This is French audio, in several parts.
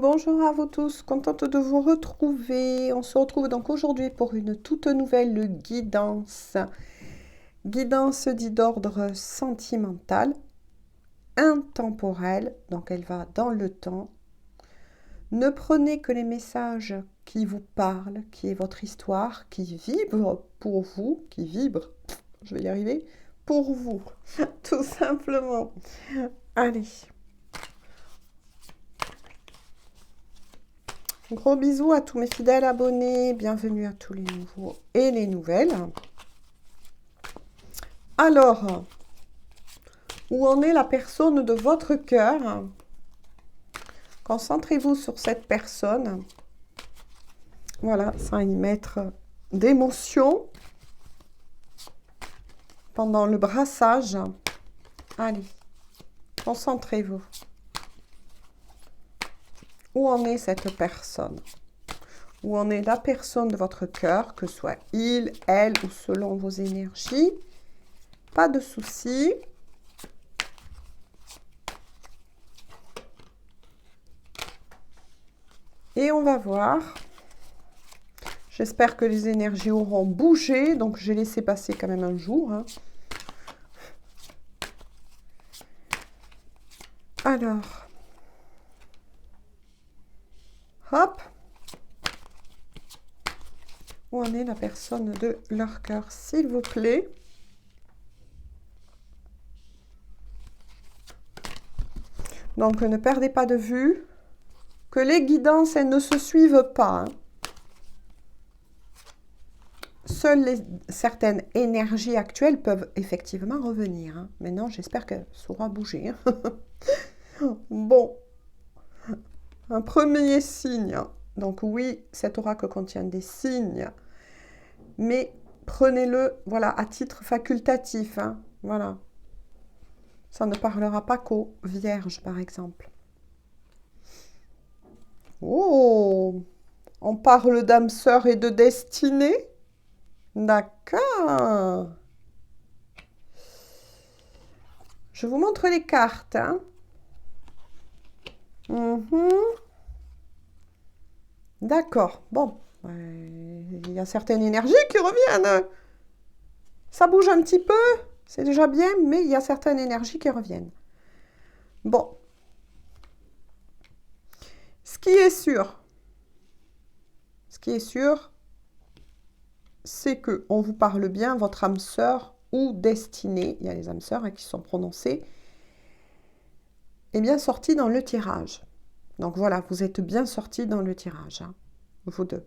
Bonjour à vous tous, contente de vous retrouver. On se retrouve donc aujourd'hui pour une toute nouvelle guidance. Guidance dit d'ordre sentimental, intemporel, donc elle va dans le temps. Ne prenez que les messages qui vous parlent, qui est votre histoire, qui vibre pour vous, qui vibre, je vais y arriver, pour vous, tout simplement. Allez. Gros bisous à tous mes fidèles abonnés, bienvenue à tous les nouveaux et les nouvelles. Alors, où en est la personne de votre cœur? Concentrez-vous sur cette personne. Voilà, sans y mettre d'émotion pendant le brassage. Allez, concentrez-vous. Où en est cette personne? Où en est la personne de votre cœur, que ce soit il, elle ou selon vos énergies? Pas de souci. Et on va voir. J'espère que les énergies auront bougé, donc j'ai laissé passer quand même un jour. Alors, hop. Où en est la personne de leur cœur, s'il vous plaît? Donc, ne perdez pas de vue que les guidances, elles ne se suivent pas. Seules certaines énergies actuelles peuvent effectivement revenir. Maintenant, j'espère qu'elles sauront bouger. Bon, un premier signe. Donc oui, cet oracle contient des signes, mais prenez-le, voilà, à titre facultatif. Voilà. Ça ne parlera pas qu'aux vierges, par exemple. Oh, on parle d'âme sœur et de destinée? D'accord. Je vous montre les cartes. D'accord. Bon, il y a certaines énergies qui reviennent. Ça bouge un petit peu, c'est déjà bien, mais il y a certaines énergies qui reviennent. Bon. Ce qui est sûr, c'est que on vous parle bien, votre âme sœur ou destinée, il y a les âmes sœurs qui sont prononcées, est bien sortie dans le tirage. Donc voilà, vous êtes bien sortis dans le tirage, vous deux.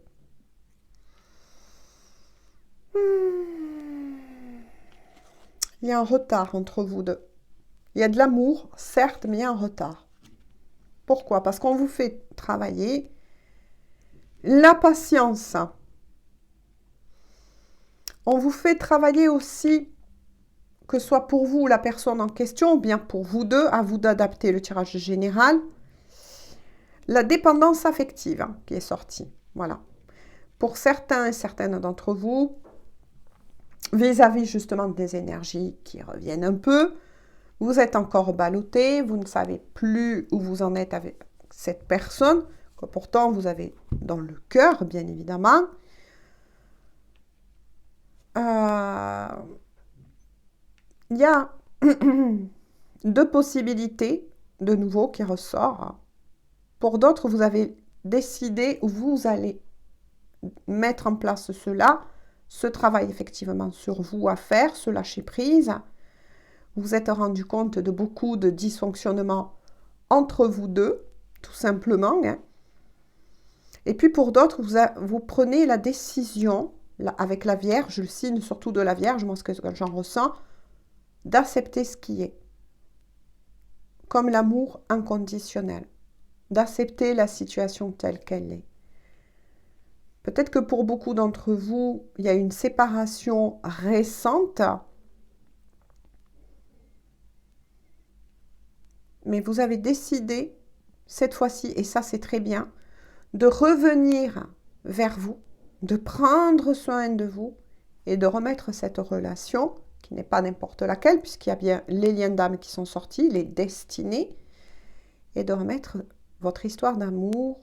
Il y a un retard entre vous deux. Il y a de l'amour, certes, mais il y a un retard. Pourquoi? Parce qu'on vous fait travailler la patience. On vous fait travailler aussi, que ce soit pour vous, la personne en question, ou bien pour vous deux, à vous d'adapter le tirage général, la dépendance affective qui est sortie. Voilà. Pour certains et certaines d'entre vous, vis-à-vis justement des énergies qui reviennent un peu, vous êtes encore ballotté, vous ne savez plus où vous en êtes avec cette personne, que pourtant vous avez dans le cœur, bien évidemment. Il y a deux possibilités de nouveau qui ressortent. Pour d'autres, vous avez décidé où vous allez mettre en place cela, ce travail effectivement sur vous à faire, ce lâcher prise. Vous vous êtes rendu compte de beaucoup de dysfonctionnements entre vous deux, tout simplement. Et puis pour d'autres, vous prenez la décision, avec la Vierge, le signe surtout de la Vierge, moi ce que j'en ressens, d'accepter ce qui est, comme l'amour inconditionnel, d'accepter la situation telle qu'elle est. Peut-être que pour beaucoup d'entre vous, il y a une séparation récente, mais vous avez décidé, cette fois-ci, et ça c'est très bien, de revenir vers vous, de prendre soin de vous et de remettre cette relation, qui n'est pas n'importe laquelle, puisqu'il y a bien les liens d'âme qui sont sortis, les destinées, et de remettre votre histoire d'amour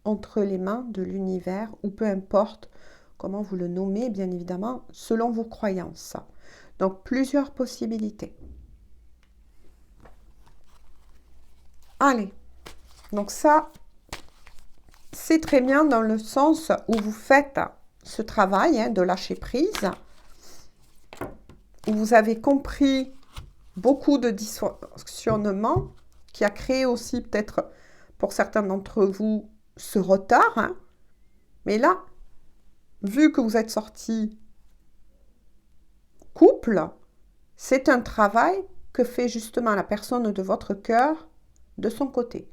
entre les mains de l'univers, ou peu importe comment vous le nommez, bien évidemment, selon vos croyances. Donc, plusieurs possibilités. Allez, donc ça, c'est très bien dans le sens où vous faites ce travail de lâcher prise, où vous avez compris beaucoup de dysfonctionnements, qui a créé aussi peut-être pour certains d'entre vous ce retard. Mais là, vu que vous êtes sorti couple, c'est un travail que fait justement la personne de votre cœur de son côté,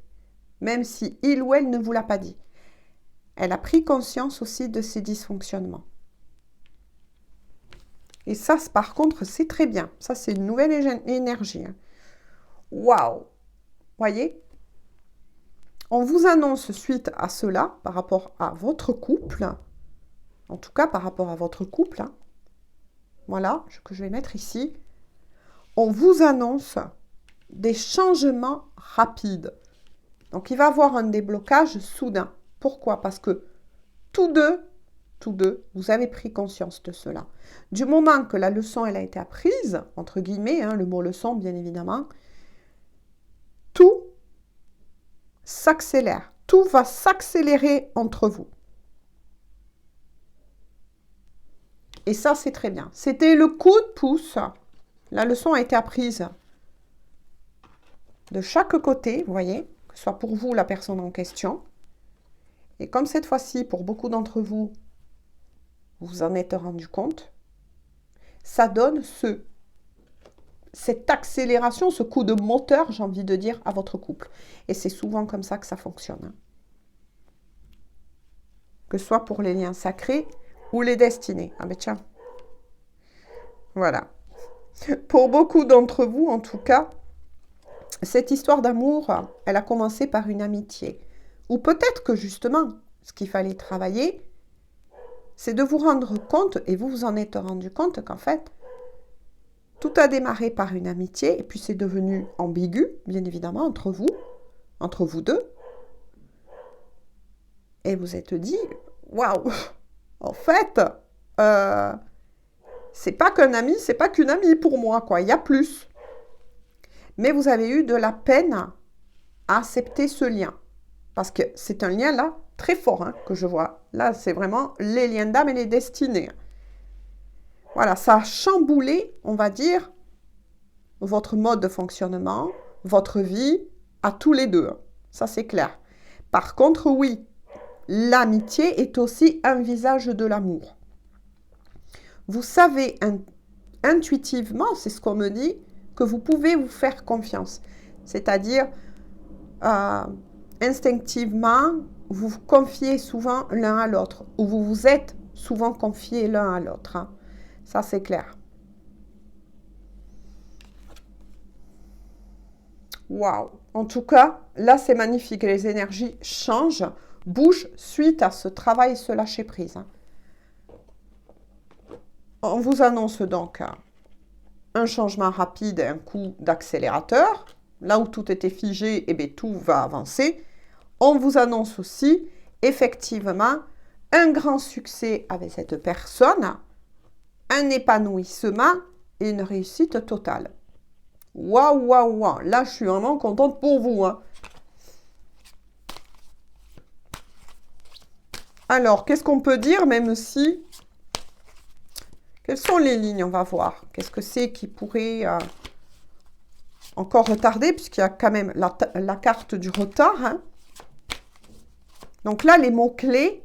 même si il ou elle ne vous l'a pas dit. Elle a pris conscience aussi de ces dysfonctionnements. Et ça, par contre, c'est très bien. Ça, c'est une nouvelle énergie. Waouh! Voyez? On vous annonce suite à cela, par rapport à votre couple, en tout cas par rapport à votre couple, voilà, que je vais mettre ici, on vous annonce des changements rapides. Donc, il va y avoir un déblocage soudain. Pourquoi? Parce que tous deux, vous avez pris conscience de cela. Du moment que la leçon, elle a été apprise, entre guillemets, le mot leçon, bien évidemment, tout s'accélère. Tout va s'accélérer entre vous. Et ça, c'est très bien. C'était le coup de pouce. La leçon a été apprise de chaque côté, vous voyez, que ce soit pour vous, la personne en question. Et comme cette fois-ci, pour beaucoup d'entre vous, vous vous en êtes rendu compte, ça donne cette accélération, ce coup de moteur, j'ai envie de dire, à votre couple. Et c'est souvent comme ça que ça fonctionne. Que ce soit pour les liens sacrés ou les destinées. Ah ben tiens. Voilà. Pour beaucoup d'entre vous, en tout cas, cette histoire d'amour, elle a commencé par une amitié. Ou peut-être que justement, ce qu'il fallait travailler, c'est de vous rendre compte, et vous vous en êtes rendu compte qu'en fait, tout a démarré par une amitié, et puis c'est devenu ambigu, bien évidemment, entre vous deux. Et vous êtes dit, waouh, en fait, c'est pas qu'un ami, c'est pas qu'une amie pour moi, quoi, il y a plus. Mais vous avez eu de la peine à accepter ce lien. Parce que c'est un lien là, très fort, que je vois. Là, c'est vraiment les liens d'âme et les destinées. Voilà, ça a chamboulé, on va dire, votre mode de fonctionnement, votre vie, à tous les deux. Ça, c'est clair. Par contre, oui, l'amitié est aussi un visage de l'amour. Vous savez intuitivement, c'est ce qu'on me dit, que vous pouvez vous faire confiance. C'est-à-dire, instinctivement, vous vous confiez souvent l'un à l'autre, ou vous vous êtes souvent confiés l'un à l'autre. Ça, c'est clair. Waouh! En tout cas, là, c'est magnifique. Les énergies changent, bougent suite à ce travail, ce lâcher-prise. On vous annonce donc un changement rapide et un coup d'accélérateur. Là où tout était figé, eh bien, tout va avancer. On vous annonce aussi, effectivement, un grand succès avec cette personne, un épanouissement et une réussite totale. Waouh, waouh, waouh. Là, je suis vraiment contente pour vous. Alors, qu'est-ce qu'on peut dire, même si... Quelles sont les lignes, on va voir. Qu'est-ce que c'est qui pourrait encore retarder, puisqu'il y a quand même la carte du retard. Donc là, les mots-clés,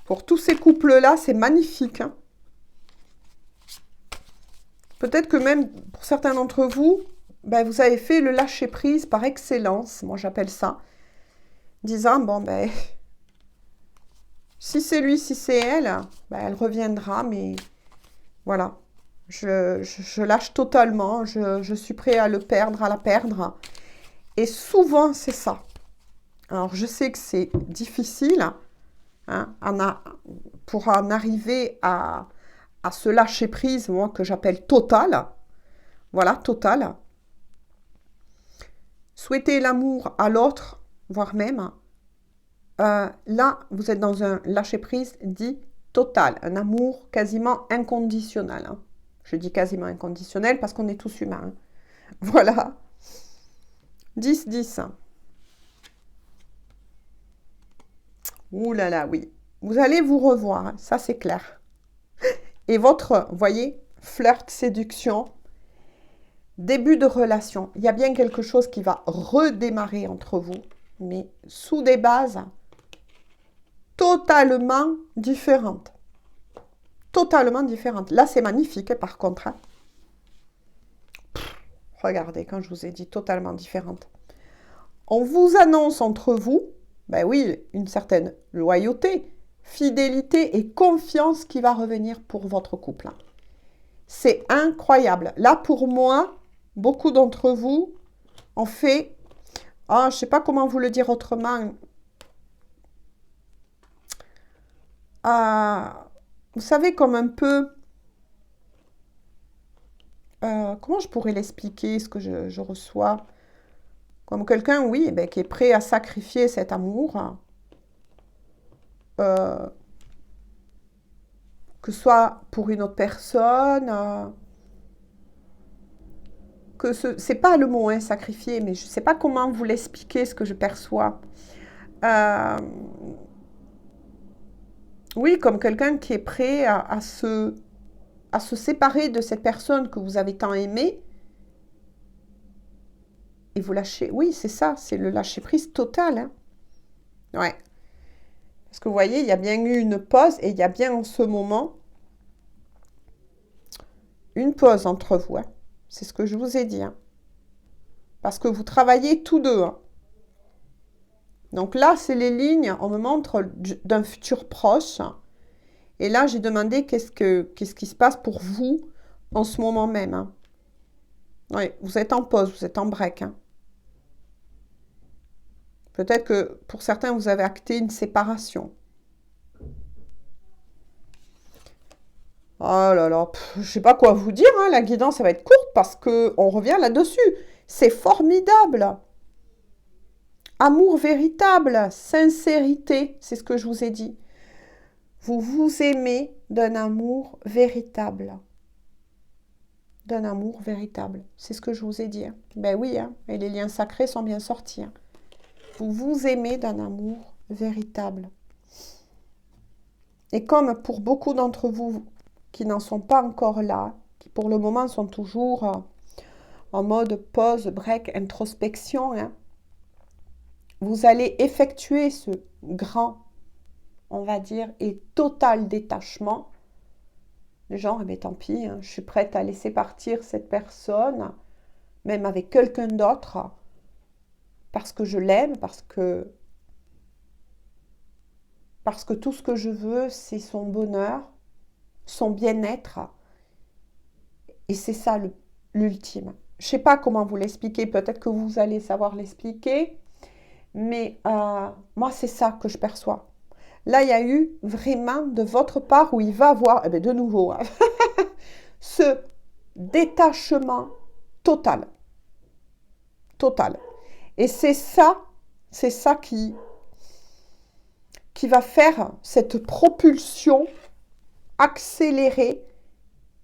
pour tous ces couples-là, c'est magnifique. Peut-être que même pour certains d'entre vous, vous avez fait le lâcher-prise par excellence, moi j'appelle ça, disant, bon, si c'est lui, si c'est elle, elle reviendra, mais voilà, je lâche totalement, je suis prêt à le perdre, à la perdre. Et souvent, c'est ça. Alors, je sais que c'est difficile pour en arriver à ce lâcher-prise, moi, que j'appelle total. Voilà, total. Souhaiter l'amour à l'autre, voire même, là, vous êtes dans un lâcher-prise dit total, un amour quasiment inconditionnel. Hein. Je dis quasiment inconditionnel parce qu'on est tous humains. Hein. Voilà. 10, 10. Ouh là là, oui. Vous allez vous revoir, hein, ça c'est clair. Et votre, vous voyez, flirt, séduction, début de relation. Il y a bien quelque chose qui va redémarrer entre vous, mais sous des bases totalement différentes. Totalement différentes. Là, c'est magnifique, par contre. Hein. Regardez, quand je vous ai dit totalement différentes. On vous annonce entre vous, ben oui, une certaine loyauté, fidélité et confiance qui va revenir pour votre couple. C'est incroyable. Là, pour moi, beaucoup d'entre vous ont fait, je ne sais pas comment vous le dire autrement, vous savez, comme un peu, comment je pourrais l'expliquer, ce que je reçois, comme quelqu'un, oui, ben, qui est prêt à sacrifier cet amour, que ce soit pour une autre personne, que c'est pas le mot, hein, sacrifier, mais je sais pas comment vous l'expliquer, ce que je perçois. Euh, oui, comme quelqu'un qui est prêt à se séparer de cette personne que vous avez tant aimée et vous lâchez. Oui, c'est ça, c'est le lâcher-prise total. Hein. Ouais. Parce que vous voyez, il y a bien eu une pause et il y a bien en ce moment une pause entre vous. Hein. C'est ce que je vous ai dit. Hein. Parce que vous travaillez tous deux. Hein. Donc là, c'est les lignes, on me montre d'un futur proche. Et là, j'ai demandé qu'est-ce qui se passe pour vous en ce moment même. Hein. Oui, vous êtes en pause, vous êtes en break. Hein. Peut-être que pour certains, vous avez acté une séparation. Oh là là, je ne sais pas quoi vous dire, hein, la guidance, ça va être courte parce qu'on revient là-dessus. C'est formidable. Amour véritable, sincérité, c'est ce que je vous ai dit. Vous vous aimez d'un amour véritable. D'un amour véritable. C'est ce que je vous ai dit. Hein. Ben oui, hein, et les liens sacrés sont bien sortis. Hein. Vous vous aimez d'un amour véritable. Et comme pour beaucoup d'entre vous qui n'en sont pas encore là, qui pour le moment sont toujours en mode pause, break, introspection, hein, vous allez effectuer ce grand, on va dire, et total détachement. Le genre, eh bien, tant pis, hein, je suis prête à laisser partir cette personne, même avec quelqu'un d'autre, parce que je l'aime, parce que tout ce que je veux, c'est son bonheur, son bien-être. Et c'est ça l'ultime. Je ne sais pas comment vous l'expliquer, peut-être que vous allez savoir l'expliquer, mais moi, c'est ça que je perçois. Là, il y a eu vraiment de votre part où il va avoir, eh bien, de nouveau, hein, ce détachement total. Total. Et c'est ça qui va faire cette propulsion accélérée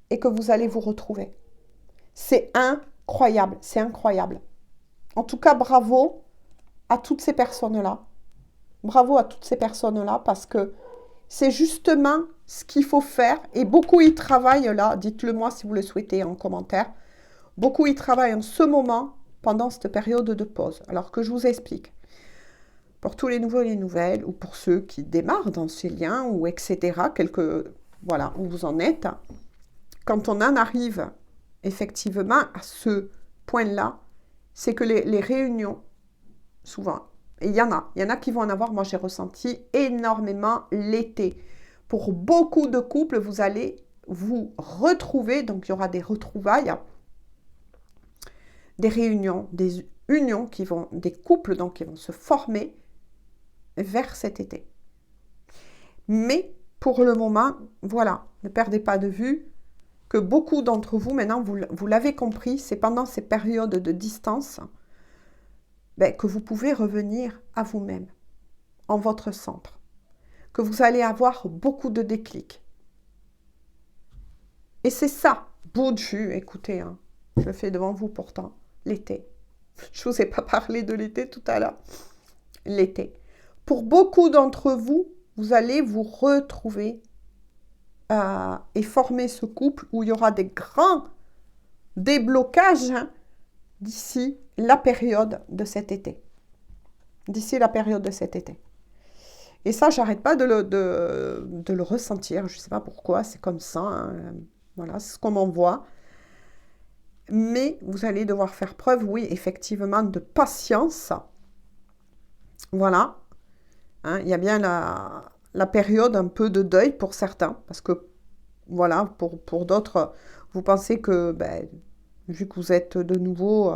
et que vous allez vous retrouver. C'est incroyable, c'est incroyable. En tout cas, bravo à toutes ces personnes-là. Bravo à toutes ces personnes-là parce que c'est justement ce qu'il faut faire et beaucoup y travaillent là. Dites-le moi si vous le souhaitez en commentaire. Beaucoup y travaillent en ce moment pendant cette période de pause. Alors que je vous explique. Pour tous les nouveaux et les nouvelles ou pour ceux qui démarrent dans ces liens ou etc. Voilà, où vous en êtes. Quand on en arrive effectivement à ce point-là, c'est que les réunions, souvent, et il y en a qui vont en avoir, moi j'ai ressenti énormément l'été. Pour beaucoup de couples, vous allez vous retrouver, donc il y aura des retrouvailles, des réunions, des unions des couples donc qui vont se former vers cet été. Mais pour le moment, voilà, ne perdez pas de vue que beaucoup d'entre vous, maintenant, vous l'avez compris, c'est pendant ces périodes de distance, ben, que vous pouvez revenir à vous-même, en votre centre, que vous allez avoir beaucoup de déclics. Et c'est ça, bout de jus, écoutez, hein, je le fais devant vous pourtant, l'été. Je ne vous ai pas parlé de l'été tout à l'heure. L'été. Pour beaucoup d'entre vous, vous allez vous retrouver et former ce couple où il y aura des grands déblocages d'ici la période de cet été. D'ici la période de cet été. Et ça, j'arrête pas de le ressentir. Je ne sais pas pourquoi, c'est comme ça. Hein. Voilà, c'est ce qu'on m'envoie. Mais vous allez devoir faire preuve, oui, effectivement, de patience. Voilà. Hein, il y a bien la période un peu de deuil pour certains. Parce que, voilà, pour d'autres, vous pensez que, ben, vu que vous êtes de nouveau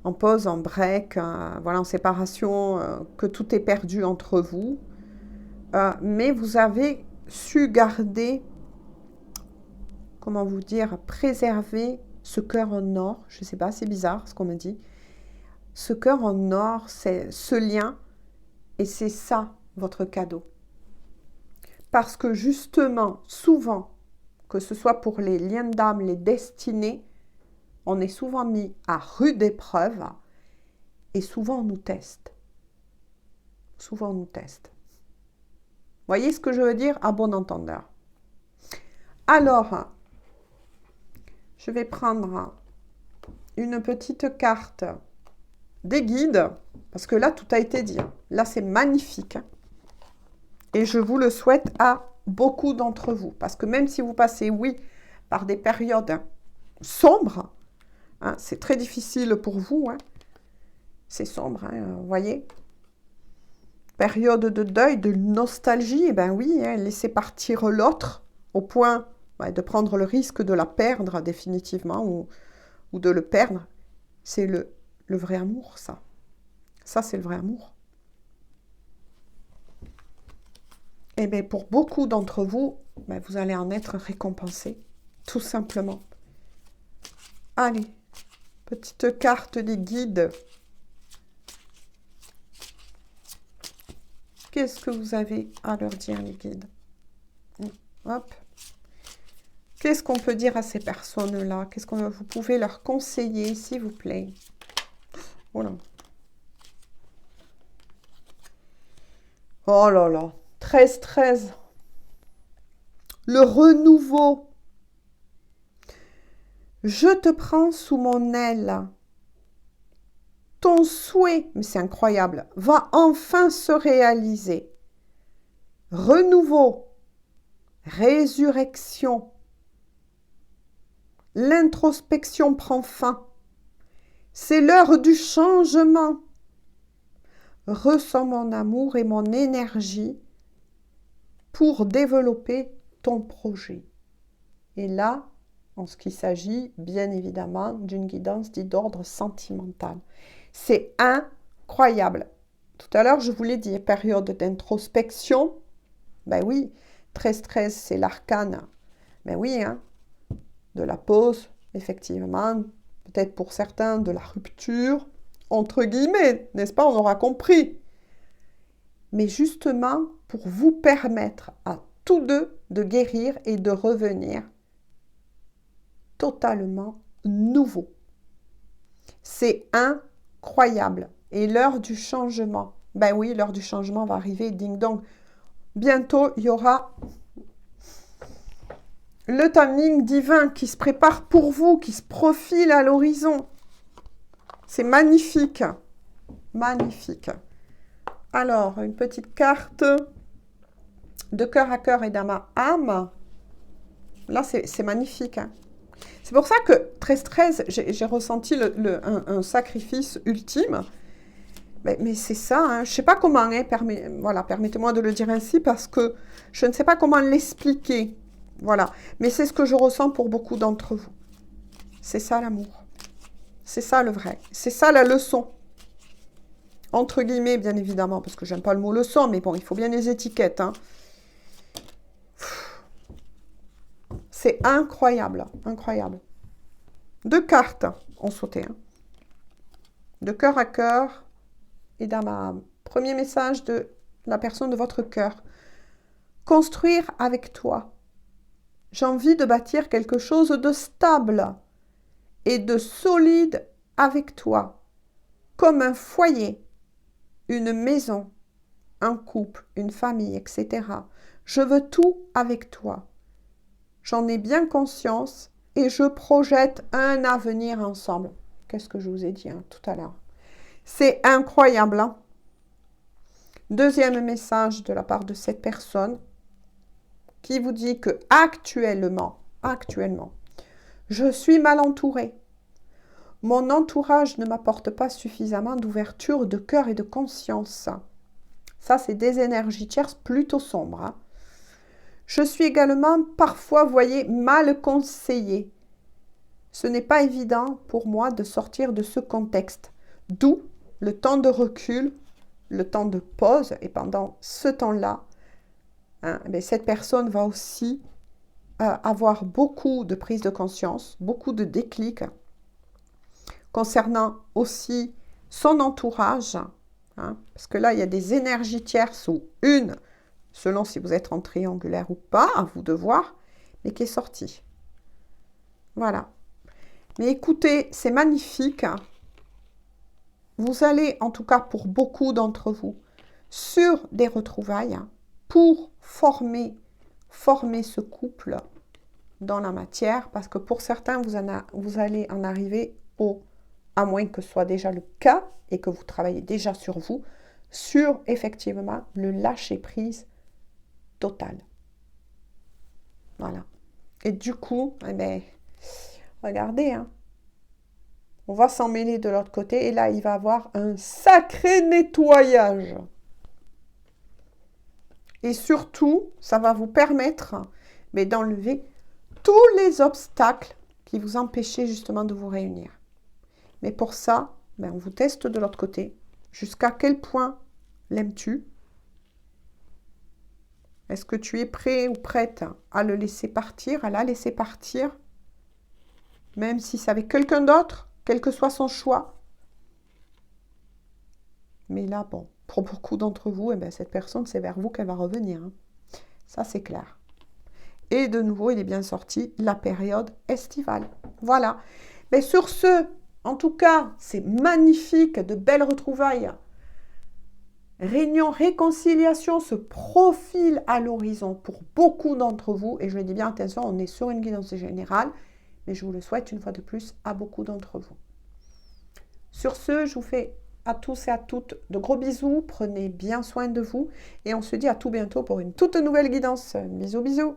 en pause, en break, voilà, en séparation, que tout est perdu entre vous. Mais vous avez su garder, comment vous dire, préserver ce cœur en or. Je ne sais pas, c'est bizarre ce qu'on me dit. Ce cœur en or, c'est ce lien, et c'est ça votre cadeau. Parce que justement, souvent, que ce soit pour les liens d'âme, les destinées, on est souvent mis à rude épreuve et souvent on nous teste. Souvent on nous teste. Voyez ce que je veux dire à bon entendeur. Alors, je vais prendre une petite carte des guides, parce que là, tout a été dit. Là, c'est magnifique. Et je vous le souhaite à beaucoup d'entre vous. Parce que même si vous passez, oui, par des périodes sombres, hein, c'est très difficile pour vous. Hein. C'est sombre, hein, vous voyez. Période de deuil, de nostalgie, eh ben oui, hein, laisser partir l'autre au point de prendre le risque de la perdre définitivement ou de le perdre. C'est le vrai amour, ça. Ça, c'est le vrai amour. Et bien, pour beaucoup d'entre vous, ben, vous allez en être récompensés, tout simplement. Allez, petite carte des guides. Qu'est-ce que vous avez à leur dire, les guides? Hop. Qu'est-ce qu'on peut dire à ces personnes-là? Qu'est-ce que vous pouvez leur conseiller, s'il vous plaît? Voilà. Oh là là. 13-13. Le renouveau. Je te prends sous mon aile. Ton souhait, mais c'est incroyable, va enfin se réaliser. Renouveau. Résurrection. L'introspection prend fin. C'est l'heure du changement. Ressens mon amour et mon énergie pour développer ton projet. Et là, en ce qui s'agit, bien évidemment, d'une guidance dite d'ordre sentimental. C'est incroyable. Tout à l'heure, je vous l'ai dit, période d'introspection. Ben oui, 13-13, c'est l'arcane. Ben oui, hein, de la pause, effectivement. Peut-être pour certains, de la rupture, entre guillemets, n'est-ce pas? On aura compris. Mais justement, pour vous permettre à tous deux de guérir et de revenir totalement nouveau. C'est incroyable. Et l'heure du changement, ben oui, l'heure du changement va arriver, ding dong. Bientôt, il y aura le timing divin qui se prépare pour vous, qui se profile à l'horizon. C'est magnifique. Magnifique. Alors, une petite carte de cœur à cœur et d'âme à âme. Là, c'est magnifique. Hein. C'est pour ça que 13-13, j'ai ressenti un sacrifice ultime. Mais c'est ça, hein. Je ne sais pas comment, hein, voilà, permettez-moi de le dire ainsi, parce que je ne sais pas comment l'expliquer. Voilà. Mais c'est ce que je ressens pour beaucoup d'entre vous. C'est ça l'amour. C'est ça le vrai. C'est ça la leçon. Entre guillemets, bien évidemment, parce que j'aime pas le mot leçon, mais bon, il faut bien les étiquettes. Hein. C'est incroyable, incroyable. 2 cartes ont sauté. Hein. de cœur à cœur et dans ma premier message de la personne de votre cœur. Construire avec toi. J'ai envie de bâtir quelque chose de stable et de solide avec toi, comme un foyer, une maison, un couple, une famille, etc. Je veux tout avec toi. J'en ai bien conscience et je projette un avenir ensemble. Qu'est-ce que je vous ai dit tout à l'heure? C'est incroyable. Hein? Deuxième message de la part de cette personne qui vous dit que actuellement, je suis mal entourée. Mon entourage ne m'apporte pas suffisamment d'ouverture de cœur et de conscience. Ça, c'est des énergies tierces plutôt sombres. Hein. Je suis également parfois, voyez, mal conseillée. Ce n'est pas évident pour moi de sortir de ce contexte. D'où le temps de recul, le temps de pause. Et pendant ce temps-là, hein, cette personne va aussi avoir beaucoup de prise de conscience, beaucoup de déclics concernant aussi son entourage. Hein, parce que là, il y a des énergies tierces ou une, selon si vous êtes en triangulaire ou pas, à vous de voir, mais qui est sortie. Voilà. Mais écoutez, c'est magnifique. Vous allez, en tout cas pour beaucoup d'entre vous, sur des retrouvailles pour former ce couple dans la matière, parce que pour certains, vous allez en arriver à moins que ce soit déjà le cas et que vous travaillez déjà sur vous, sur effectivement le lâcher-prise total. Voilà. Et du coup, regardez, hein, on va s'en mêler de l'autre côté et là, il va y avoir un sacré nettoyage. Et surtout, ça va vous permettre d'enlever tous les obstacles qui vous empêchaient justement de vous réunir. Mais pour ça, on vous teste de l'autre côté. Jusqu'à quel point l'aimes-tu? Est-ce que tu es prêt ou prête à le laisser partir, à la laisser partir? Même si c'est avec quelqu'un d'autre, quel que soit son choix. Mais là, bon, pour beaucoup d'entre vous, cette personne, c'est vers vous qu'elle va revenir. Hein. Ça, c'est clair. Et de nouveau, il est bien sorti, la période estivale. Voilà. Mais sur ce, en tout cas, c'est magnifique, de belles retrouvailles. Réunion, réconciliation se profile à l'horizon pour beaucoup d'entre vous. Et je le dis bien, attention, on est sur une guidance générale. Mais je vous le souhaite une fois de plus à beaucoup d'entre vous. Sur ce, je vous fais à tous et à toutes de gros bisous. Prenez bien soin de vous. Et on se dit à tout bientôt pour une toute nouvelle guidance. Bisous, bisous.